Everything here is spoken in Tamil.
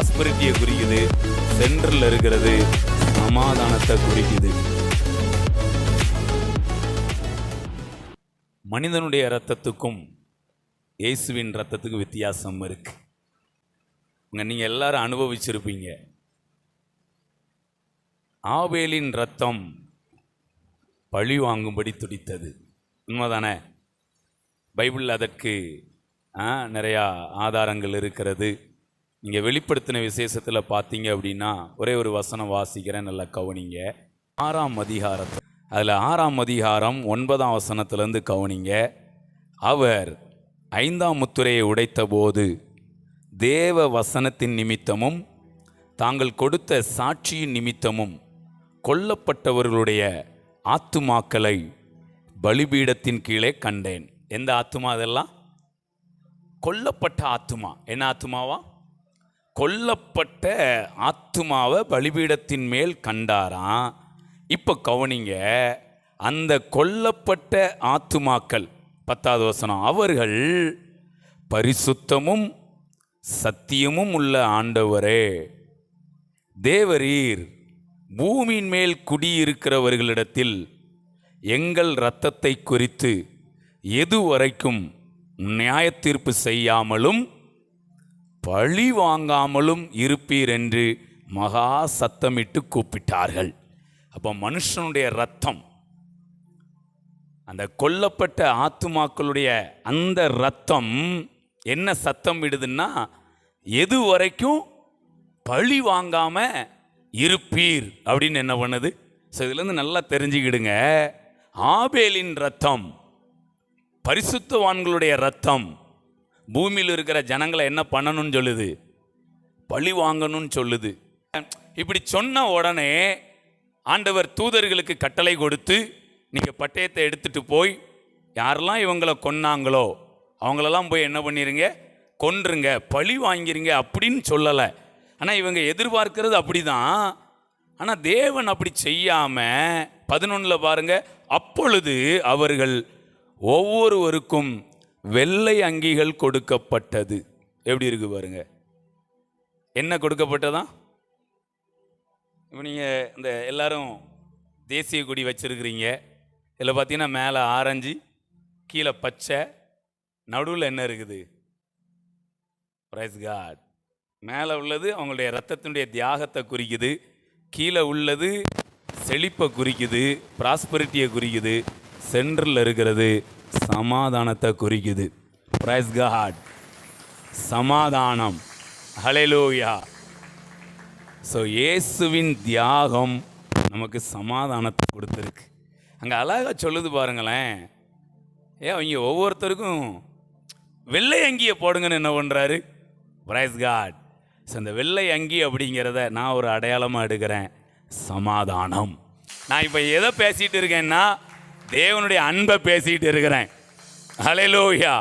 ப்ராஸ்பரிட்டியை குறிக்குது. சென்டரில் இருக்கிறது சமாதானத்தை குறிக்குது. மனிதனுடைய இரத்தத்துக்கும் இயேசுவின் இரத்தத்துக்கும் வித்தியாசம் இருக்கு. நீங்கள் எல்லாரும் அனுபவிச்சிருப்பீங்க. ஆபேலின் இரத்தம் பழி வாங்கும்படி துடித்தது. உண்மைதானே? பைபிளில் அதற்கு நிறையா ஆதாரங்கள் இருக்கிறது. நீங்கள் வெளிப்படுத்தின விசேஷத்தில் பார்த்தீங்க அப்படின்னா ஒரே ஒரு வசனம் வாசிக்கிறேன், நல்லா கவனிங்க. 6ஆம் அதிகாரத்தில், அதில் 6ஆம் அதிகாரம் 9ஆம் வசனத்திலேருந்து கவனிங்க. அவர் 5ஆம் முத்திரையை உடைத்த போது தேவ வசனத்தின் நிமித்தமும் தாங்கள் கொடுத்த சாட்சியின் நிமித்தமும் கொல்லப்பட்டவர்களுடைய ஆத்துமாக்களை பலிபீடத்தின் கீழே கண்டேன். எந்த ஆத்துமா அதெல்லாம்? கொல்லப்பட்ட ஆத்துமா. என்ன ஆத்துமாவா? கொல்லப்பட்ட ஆத்துமாவை பலிபீடத்தின் மேல் கண்டாராம். இப்போ கவனிங்க, அந்த கொல்லப்பட்ட ஆத்துமாக்கள் 10வது வசனம், அவர்கள் பரிசுத்தமும் சத்தியமும் உள்ள ஆண்டவரே தேவரீர் பூமியின் மேல் குடியிருக்கிறவர்களிடத்தில் எங்கள் இரத்தத்தை குறித்து எதுவரைக்கும் நியாயத்தீர்ப்பு செய்யாமலும் பழி வாங்காமலும் இருப்பீர் என்று மகா சத்தமிட்டு கூப்பிட்டார்கள். அப்போ மனுஷனுடைய இரத்தம், அந்த கொல்லப்பட்ட ஆத்துமாக்களுடைய அந்த இரத்தம் என்ன சத்தம் விடுதுன்னா, எது வரைக்கும் பழி வாங்காம இருப்பீர் அப்படின்னு என்ன பண்ணுது. ஸோ இதுலேருந்து நல்லா தெரிஞ்சுக்கிடுங்க, ஆபேலின் இரத்தம், பரிசுத்தவான்களுடைய இரத்தம் பூமியில் இருக்கிற ஜனங்களை என்ன பண்ணணும்னு சொல்லுது? பழி வாங்கணும்னு சொல்லுது. இப்படி சொன்ன உடனே ஆண்டவர் தூதர்களுக்கு கட்டளை கொடுத்து, நீங்கள் பட்டயத்தை எடுத்துகிட்டு போய் யாரெல்லாம் இவங்களை கொன்னாங்களோ அவங்களெல்லாம் போய் என்ன பண்ணிடுங்க, கொன்றுங்க, பழி வாங்கிருங்க அப்படின்னு சொல்லலை. ஆனால் இவங்க எதிர்பார்க்கிறது அப்படி தான். ஆனால் தேவன் அப்படி செய்யாமல் 11 பாருங்க, அப்பொழுது அவர்கள் ஒவ்வொருவருக்கும் வெள்ளை அங்கிகள் கொடுக்கப்பட்டது. எப்படி இருக்கு பாருங்க. என்ன கொடுக்கப்பட்டதா? இப்போ நீங்கள் இந்த எல்லாரும் தேசிய கொடி வச்சுருக்கிறீங்க. இதில் பார்த்தீங்கன்னா மேலே ஆரஞ்சு, கீழே பச்சை, நடுவில் என்ன இருக்குது? Praise god. மேலே உள்ளது அவங்களுடைய இரத்தத்தினுடைய தியாகத்தை குறிக்குது, கீழே உள்ளது செழிப்பை குறிக்குது, ப்ராஸ்பரிட்டியை குறிக்குது, சென்டரில் இருக்கிறது சமாதானத்தை குறிக்குது. Praise god. சமாதானம். ஹல்லேலூயா. ஸோ இயேசுவின் தியாகம் நமக்கு சமாதானத்தை கொடுத்துருக்கு. அங்கே அழகாக சொல்லுது பாருங்களேன். அவங்க ஒவ்வொருத்தருக்கும் வெள்ளை அங்கியை போடுங்கன்னு என்ன பண்ணுறாரு? Price God. ஸோ இந்த வெள்ளை அங்கி அப்படிங்கிறத நான் ஒரு அடையாளமாக எடுக்கிறேன், சமாதானம். நான் இப்போ எதை பேசிகிட்டு இருக்கேன்னா தேவனுடைய அன்பை பேசிகிட்டு இருக்கிறேன். ஹல்லேலூயா.